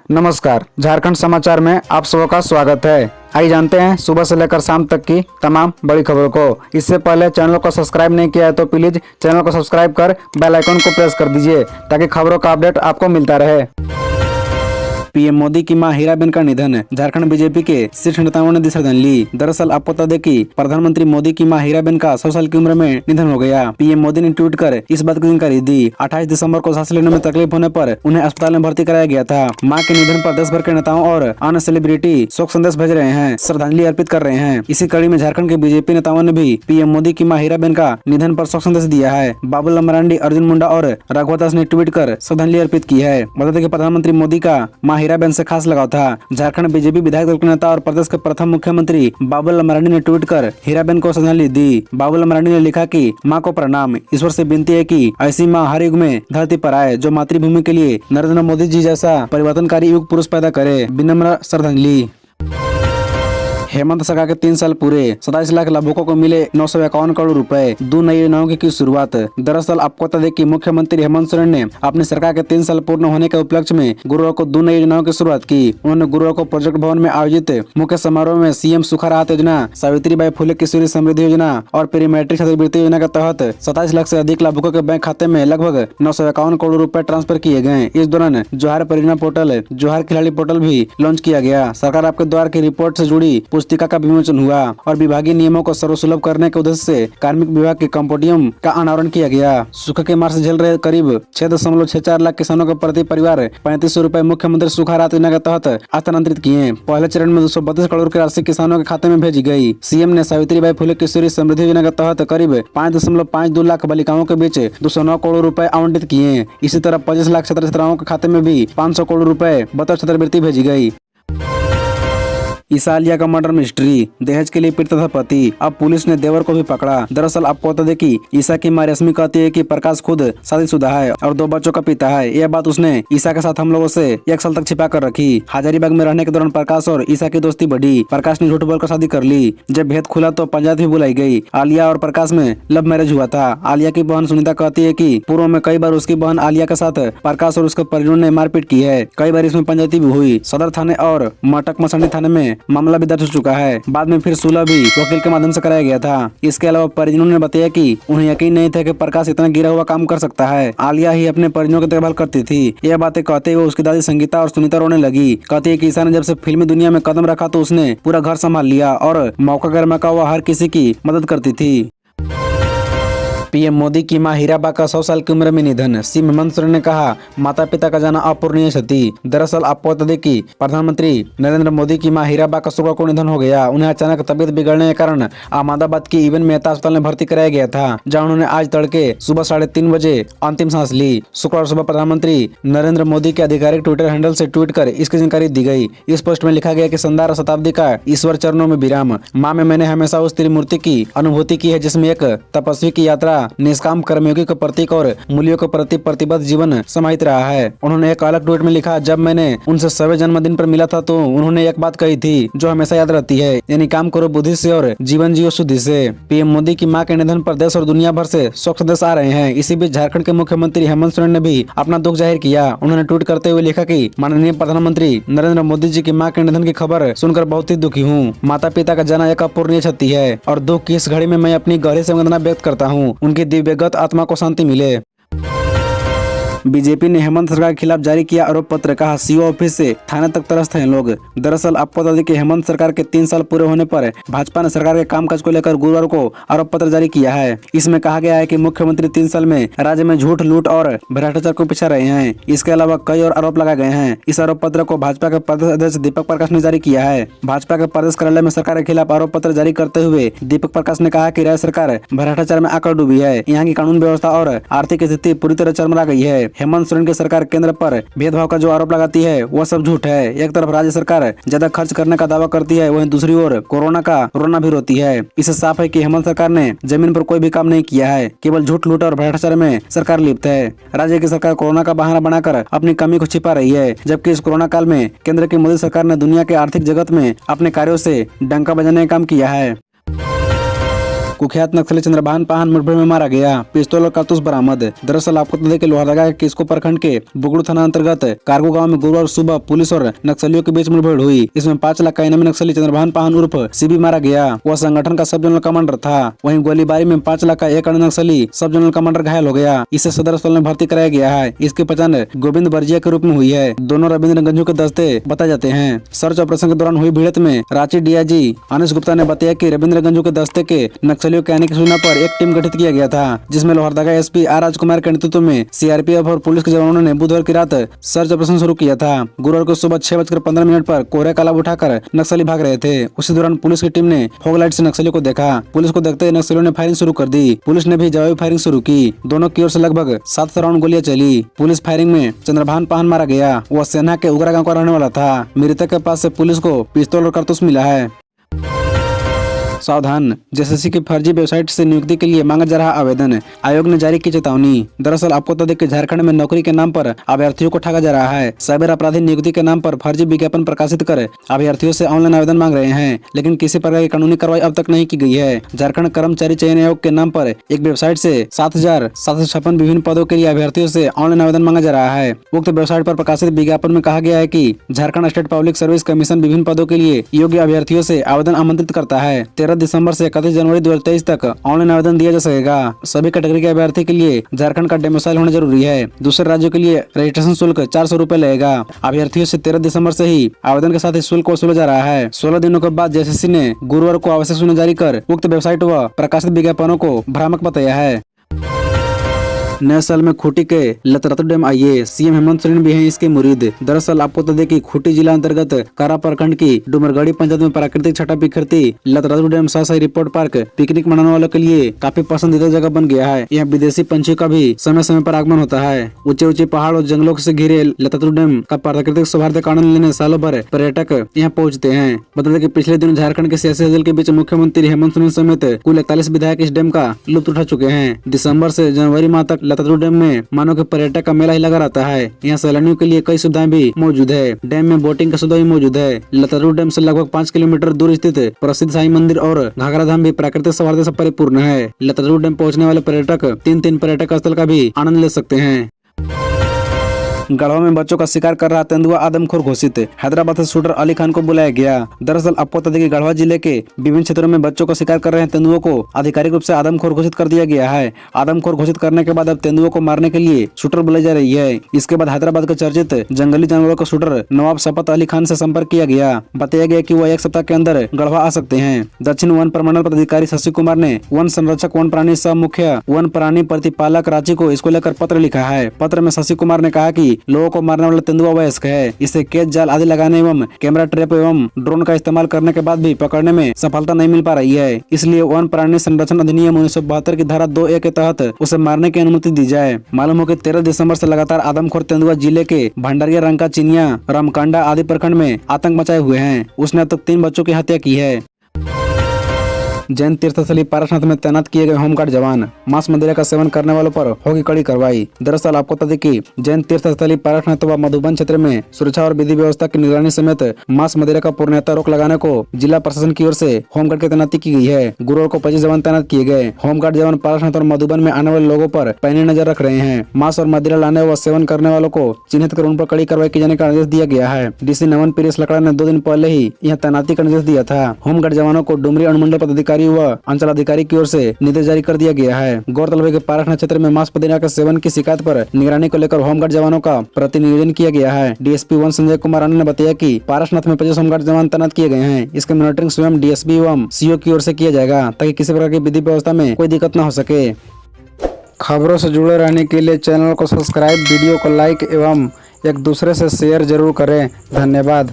नमस्कार, झारखंड समाचार में आप सबका का स्वागत है। आइए जानते हैं सुबह से लेकर शाम तक की तमाम बड़ी खबरों को। इससे पहले चैनल को सब्सक्राइब नहीं किया है तो प्लीज चैनल को सब्सक्राइब कर बेल आइकन को प्रेस कर दीजिए ताकि खबरों का अपडेट आपको मिलता रहे। पीएम मोदी की मां हीराबेन का निधन, झारखंड बीजेपी के शीर्ष नेताओं ने दी श्रद्धांजलि। दरअसल आपको बता दें कि प्रधानमंत्री मोदी की मां हीराबेन का 100 साल की उम्र में निधन हो गया। पीएम मोदी ने ट्वीट कर इस बात की जानकारी दी। 28 दिसंबर को सांस लेने में तकलीफ होने पर उन्हें अस्पताल में भर्ती कराया गया था। मां के निधन पर देश भर के नेताओं और अन्य सेलिब्रिटी शोक संदेश भेज रहे हैं, श्रद्धांजलि अर्पित कर रहे हैं। इसी कड़ी में झारखंड के बीजेपी नेताओं ने भी पीएम मोदी की मां हीराबेन का निधन पर शोक संदेश दिया है। बाबूलाल मरांडी, अर्जुन मुंडा और रघुवर दास ने ट्वीट कर श्रद्धांजलि अर्पित की है। बता दें कि प्रधानमंत्री मोदी का मां हीराबेन से खास लगाव था। झारखंड बीजेपी विधायक दल के नेता और प्रदेश के प्रथम मुख्यमंत्री बाबूलाल मरांडी ने ट्वीट कर हीराबेन को श्रद्धांजलि दी। बाबूलाल मरांडी ने लिखा कि मां को प्रणाम, ईश्वर से विनती है कि ऐसी मां हर युग में धरती पर आए जो मातृभूमि के लिए नरेंद्र मोदी जी जैसा परिवर्तनकारी युग पुरुष पैदा करे। विनम्र श्रद्धांजलि। हेमंत सरकार के 3 साल पूरे, 27 लाख लाभुकों को मिले 951 करोड़ रुपए, 2 नई योजनाओं की शुरुआत। दरअसल आपको बता दें कि मुख्यमंत्री हेमंत सोरेन ने अपनी सरकार के 3 साल पूर्ण होने के उपलक्ष्य में गुरुवार को 2 नई योजनाओं की शुरुआत की। उन्होंने गुरुवार को प्रोजेक्ट भवन में आयोजित मुख्य समारोह में सीएम सुखा राहत योजना, सावित्रीबाई फुले किशोरी समृद्धि योजना और प्री मैट्रिक छात्रवृत्ति योजना के तहत 27 लाख से अधिक लाभुकों के बैंक खाते में लगभग 951 करोड़ रुपए ट्रांसफर किए गए। इस दौरान जोहार परियोजना पोर्टल, जोहार खिलाड़ी पोर्टल भी लॉन्च किया गया। सरकार आपके द्वार की रिपोर्ट से जुड़ी पुस्तिका का विमोचन हुआ और विभागीय नियमों को सर्वसुलभ करने के उद्देश्य से कार्मिक विभाग के कंपोडियम का अनावरण किया गया। सूखे के मार से झेल रहे करीब 6.64 लाख किसानों को प्रति परिवार 3500 रुपए मुख्यमंत्री सुखा राहत योजना के तहत हस्तांतरित किए। पहले चरण में 232 करोड़ की राशि किसानों के खाते में भेजी गई। सीएम ने सावित्रीबाई फुले किशोरी समृद्धि योजना के तहत करीब 5.52 लाख बालिकाओं के बीच 209 करोड़ रुपए आवंटित किए। इसी तरह 25 लाख छात्र छात्राओं के खाते में भी 500 करोड़ रुपए बतौर छात्रवृत्ति भेजी गई। ईसा आलिया का मर्डर मिस्ट्री, दहेज के लिए पीड़ित था पति, अब पुलिस ने देवर को भी पकड़ा। दरअसल आपको बता दें कि ईसा की मां रश्मि कहती है कि प्रकाश खुद शादीशुदा है और 2 बच्चों का पिता है। यह बात उसने ईसा के साथ हम लोगों से 1 साल तक छिपा कर रखी। हजारीबाग में रहने के दौरान प्रकाश और ईसा की दोस्ती बढ़ी। प्रकाश ने झूठ बोलकर शादी कर ली। जब भेद खुला तो पंचायत भी बुलाई गई। आलिया और प्रकाश में लव मैरिज हुआ था। आलिया की बहन सुनीता कहती है कि पूर्व में कई बार उसकी बहन आलिया के साथ प्रकाश और उसके परिजनों ने मारपीट की है। कई बार इसमें पंचायती भी हुई। सदर थाने और मटक मसंडी थाने में मामला भी दर्ज हो चुका है। बाद में फिर सुलह भी वकील के माध्यम से कराया गया था। इसके अलावा परिजनों ने बताया कि उन्हें यकीन नहीं था कि प्रकाश इतना गिरा हुआ काम कर सकता है। आलिया ही अपने परिजनों की देखभाल करती थी। यह बातें कहते हुए उसकी दादी संगीता और सुनीता रोने लगी। कहती है कि ईसा ने जब से फिल्मी दुनिया में कदम रखा तो उसने पूरा घर संभाल लिया और मौका कर मौका हुआ हर किसी की मदद करती थी। पीएम मोदी की मां हीराबा का 100 साल की उम्र में निधन, सीएम हेमंत सोरेन ने कहा माता पिता का जाना अपूरणीय क्षति। दरअसल आपको बता दें कि प्रधानमंत्री नरेंद्र मोदी की मां हीराबा का शुक्रवार को निधन हो गया। उन्हें अचानक तबीयत बिगड़ने के कारण अहमदाबाद की इवन मेहता अस्पताल में भर्ती कराया गया था, जहाँ उन्होंने आज तड़के सुबह 3:30 बजे अंतिम सांस ली। शुक्रवार सुबह प्रधानमंत्री नरेंद्र मोदी के आधिकारिक ट्विटर हैंडल से ट्वीट कर इसकी जानकारी दी गई। इस पोस्ट में लिखा गया कि संदार शताब्दी का ईश्वर चरणों में विराम। माँ में मैंने हमेशा उस त्रिमूर्ति की अनुभूति की है जिसमें एक तपस्वी की यात्रा, निष्काम कर्मयोगी के प्रतीक और मूल्यों के प्रति प्रतिबद्ध जीवन समाहित रहा है। उन्होंने एक अलग ट्वीट में लिखा, जब मैंने उनसे 100वें जन्मदिन पर मिला था तो उन्होंने एक बात कही थी जो हमेशा याद रहती है, यानी काम करो बुद्धि से और जीवन जियो शुद्धि से। पीएम मोदी की मां के निधन पर देश और दुनिया भर से शोक संदेश आ रहे हैं। इसी बीच झारखंड के मुख्यमंत्री हेमंत सोरेन ने भी अपना दुख जाहिर किया। उन्होंने ट्वीट करते हुए लिखा कि माननीय प्रधानमंत्री नरेंद्र मोदी जी की मां के निधन की खबर सुनकर बहुत ही दुखी हूँ। माता पिता का जाना एक अपूरणीय क्षति है और दुख की इस घड़ी में मैं अपनी गहरी संवेदना व्यक्त करता हूँ। उनकी दिव्यगत आत्मा को शांति मिले। बीजेपी ने हेमंत सरकार के खिलाफ जारी किया आरोप पत्र, कहा सीओ ऑफिस से थाने तक तरसते हैं लोग। दरअसल आपको बता दें कि हेमंत सरकार के 3 साल पूरे होने पर भाजपा ने सरकार के कामकाज को लेकर गुरुवार को आरोप पत्र जारी किया है। इसमें कहा गया है कि मुख्यमंत्री 3 साल में राज्य में झूठ, लूट और भ्रष्टाचार को पीछे रहे हैं। इसके अलावा कई और आरोप लगाए गए हैं। इस आरोप पत्र को भाजपा के प्रदेश अध्यक्ष दीपक प्रकाश ने जारी किया है। भाजपा के प्रदेश कार्यालय में सरकार के खिलाफ आरोप पत्र जारी करते हुए दीपक प्रकाश ने कहा कि राज्य सरकार भ्रष्टाचार में आकर डूबी है। यहाँ की कानून व्यवस्था और आर्थिक स्थिति पूरी तरह चरमरा गई है। हेमंत सोरेन की सरकार केंद्र पर भेदभाव का जो आरोप लगाती है वह सब झूठ है। एक तरफ राज्य सरकार ज्यादा खर्च करने का दावा करती है, वहीं दूसरी ओर कोरोना का रोना भी रोती है। इससे साफ है कि हेमंत सरकार ने जमीन पर कोई भी काम नहीं किया है, केवल झूठ, लूट और भ्रष्टाचार में सरकार लिप्त है। राज्य की सरकार कोरोना का बहाना बनाकर अपनी कमी को छिपा रही है, जबकि इस कोरोना काल में केंद्र की मोदी सरकार ने दुनिया के आर्थिक जगत में अपने कार्यों से डंका बजाने का काम किया है। कुख्यात नक्सली चंद्रभान पाहन मुठभेड़ में मारा गया, पिस्तौल और कारतूस बरामद। दरअसल आपको बता दें कि लोहरदगा के किस्को प्रखंड के बुगड़ू थाना अंतर्गत कारगो गांव में गुरुवार सुबह पुलिस और नक्सलियों के बीच मुठभेड़ हुई। इसमें 5 लाख का इनामी नक्सली चंद्रभान पाहन उर्फ सीबी मारा गया। वह संगठन का सब जनरल कमांडर था। वहीं गोलीबारी में 5 लाख का एक अन्य नक्सली सब जनरल कमांडर घायल हो गया। इसे सदर अस्पताल में भर्ती कराया गया है। इसकी पहचान गोविंद बर्जिया के रूप में हुई है। दोनों रविंद्र गंजू के दस्ते बताए जाते हैं। सर्च ऑपरेशन के दौरान हुई भिड़ंत में रांची डीआईजी अनिश गुप्ता ने बताया कि रविंद्र गंजू के दस्ते के नक्सलियों के आने की सूचना पर एक टीम गठित किया गया था, जिसमें लोहरदगा एसपी आर राजकुमार के नेतृत्व में सीआरपीएफ और पुलिस के जवानों ने बुधवार की रात सर्च ऑपरेशन शुरू किया था। गुरुवार को सुबह 6:15 पर कोहरे का लाभ उठाकर नक्सली भाग रहे थे। उसी दौरान पुलिस की टीम ने फॉग लाइट से नक्सलियों को देखा। पुलिस को देखते ही नक्सलियों ने फायरिंग शुरू कर दी। पुलिस ने भी जवाबी फायरिंग शुरू की। दोनों की ओर से लगभग 7 राउंड गोलियां चली। पुलिस फायरिंग में चंद्रभान पाहन मारा गया। वह सेना के उगरा गांव का रहने वाला था। मृतक के पास से पुलिस को पिस्तौल और कारतूस मिला है। सावधान, जेएसएससी की फर्जी वेबसाइट से नियुक्ति के लिए मांगा जा रहा आवेदन, आयोग ने जारी की चेतावनी। दरअसल आपको बता दें कि झारखंड में नौकरी के नाम पर अभ्यर्थियों को ठगा जा रहा है। साइबर अपराधी नियुक्ति के नाम पर फर्जी विज्ञापन प्रकाशित कर अभ्यर्थियों से ऑनलाइन आवेदन मांग रहे हैं, लेकिन किसी प्रकार की कानूनी कार्रवाई अब तक नहीं की गई है। झारखंड कर्मचारी चयन आयोग के नाम पर एक वेबसाइट से 7,756 विभिन्न पदों के लिए अभ्यर्थियों से ऑनलाइन आवेदन मांगा जा रहा है। उक्त वेबसाइट पर प्रकाशित विज्ञापन में कहा गया है कि Jharkhand state public service commission विभिन्न पदों के लिए योग्य अभ्यर्थियों से आवेदन आमंत्रित करता है। 13 दिसंबर से 31 जनवरी 2023 तक ऑनलाइन आवेदन दिया जा सकेगा। सभी कैटेगरी के अभ्यर्थी के लिए झारखंड का डोमिसाइल होना जरूरी है। दूसरे राज्यों के लिए रजिस्ट्रेशन शुल्क 400 रुपए लगेगा। अभ्यर्थियों से 13 दिसंबर से ही आवेदन के साथ ही शुल्क वसूला जा रहा है। 16 दिनों के बाद जेएसएससी ने गुरुवार को आवश्यक सूचना जारी कर उक्त वेबसाइट व प्रकाशित विज्ञापनों को भ्रामक बताया है। नए साल में खूंटी के लतरातू डैम आइए, सीएम हेमंत सोरेन भी हैं इसके मुरीद। दरअसल आपको बता दें कि खूंटी जिला अंतर्गत कारा प्रखंड की डुमरगढ़ी पंचायत में प्राकृतिक छटा बिखरती Latratu dam Sai report park picnic मनाने वालों के लिए काफी पसंदीदा जगह बन गया है। यहाँ विदेशी पंछियों का भी समय समय पर आगमन होता है। ऊंचे ऊंचे पहाड़ और जंगलों से घिरे लतरातू डैम का प्राकृतिक सौहार्द का आनंद लेने सालों भर पर्यटक यहाँ पहुँचते हैं। बता दें कि पिछले दिनों झारखंड के सियासी हलचल के बीच मुख्यमंत्री हेमंत सोरेन समेत कुल 41 विधायक इस डैम का लुत्फ उठा चुके हैं। दिसंबर से जनवरी माह तक लतरातू डैम में मानो के पर्यटक का मेला ही लगा रहता है। यहाँ सैलानियों के लिए कई सुविधाएं भी मौजूद है। डैम में बोटिंग का सुविधा भी मौजूद है। लतरातू डैम से लगभग 5 किलोमीटर दूर स्थित प्रसिद्ध साईं मंदिर और घाघरा धाम भी प्राकृतिक सौहार्द से परिपूर्ण है। लतरातू डैम पहुँचने वाले पर्यटक 3 पर्यटक स्थल का भी आनंद ले सकते हैं। गढ़वा में बच्चों का शिकार कर रहा तेंदुआ आदमखोर घोषित, हैदराबाद से शूटर अली खान को बुलाया गया। दरअसल आपको बता दें कि गढ़वा जिले के विभिन्न क्षेत्रों में बच्चों का शिकार कर रहे तेंदुओं को आधिकारिक रूप से आदमखोर घोषित कर दिया गया है। आदमखोर घोषित करने के बाद अब तेंदुओं को मारने के लिए शूटर बुलाई जा रही है। इसके बाद हैदराबाद के चर्चित जंगली जानवरों का शूटर नवाब शफकत अली खान से संपर्क किया गया। बताया गया कि वह 1 सप्ताह के अंदर गढ़वा आ सकते हैं। दक्षिण वन प्रमंडल पदाधिकारी शशि कुमार ने वन संरक्षक वन प्राणी सह मुख्य वन प्राणी प्रतिपालक रांची को इसको लेकर पत्र लिखा है। पत्र में शशि कुमार ने कहा कि लोगों को मारने तेंदुआ वयस्क है। इसे कैच जाल आदि लगाने एवं कैमरा ट्रैप एवं ड्रोन का इस्तेमाल करने के बाद भी पकड़ने में सफलता नहीं मिल पा रही है। इसलिए वन प्राणी संरक्षण अधिनियम 1972 की धारा 2A के तहत उसे मारने की अनुमति दी जाए। मालूम हो कि 13 दिसंबर से लगातार आदमखोर तेंदुआ जिले के भंडारिया, रंका, चिनिया, रामकांडा आदि प्रखंड में आतंक मचाए हुए हैं। उसने अब तक 3 बच्चों की हत्या की है। जैन तीर्थस्थली पारसनाथ में तैनात किए गए होमगार्ड जवान, मांस मदिरा का सेवन करने वालों पर होगी कड़ी कार्रवाई। दरअसल आपको बता दें कि जैन तीर्थस्थली पारसनाथ व मधुबन क्षेत्र में सुरक्षा और विधि व्यवस्था की निगरानी समेत मांस मदिरा का पूर्णतः रोक लगाने को जिला प्रशासन की ओर से होमगार्ड की तैनाती की गई है। गुरुवार को 25 जवान तैनात किए गए। होमगार्ड जवान पारसनाथ और मधुबन में आने वाले लोगों पर पैनी नजर रख रहे हैं। मांस और मदिरा लाने व सेवन करने वालों को चिन्हित कर उन पर कड़ी कार्रवाई किए जाने का निर्देश दिया गया है। डीसी नमन प्रियस लकड़ा ने 2 दिन पहले ही यह तैनाती का निर्देश दिया था। होमगार्ड जवानों को डुमरी अनुमंडल पदाधिकारी व अंचल अधिकारी की ओर से निर्देश जारी कर दिया गया है। गौरतलब है कि पारसनाथ क्षेत्र में मांस मदिरा के सेवन की शिकायत पर निगरानी को लेकर होमगार्ड जवानों का प्रतिनियोजन किया गया है। डीएसपी 1 संजय कुमार आनंद ने बताया कि पारसनाथ में 25 होमगार्ड जवान तैनात किए गए हैं। इसका मॉनिटरिंग स्वयं डीएसपी एवं सीओ की ओर से किया जाएगा ताकि किसी प्रकार की विधि व्यवस्था में कोई दिक्कत न हो सके। खबरों से जुड़े रहने के लिए चैनल को सब्सक्राइब, वीडियो को लाइक एवं एक दूसरे से शेयर जरूर करें। धन्यवाद।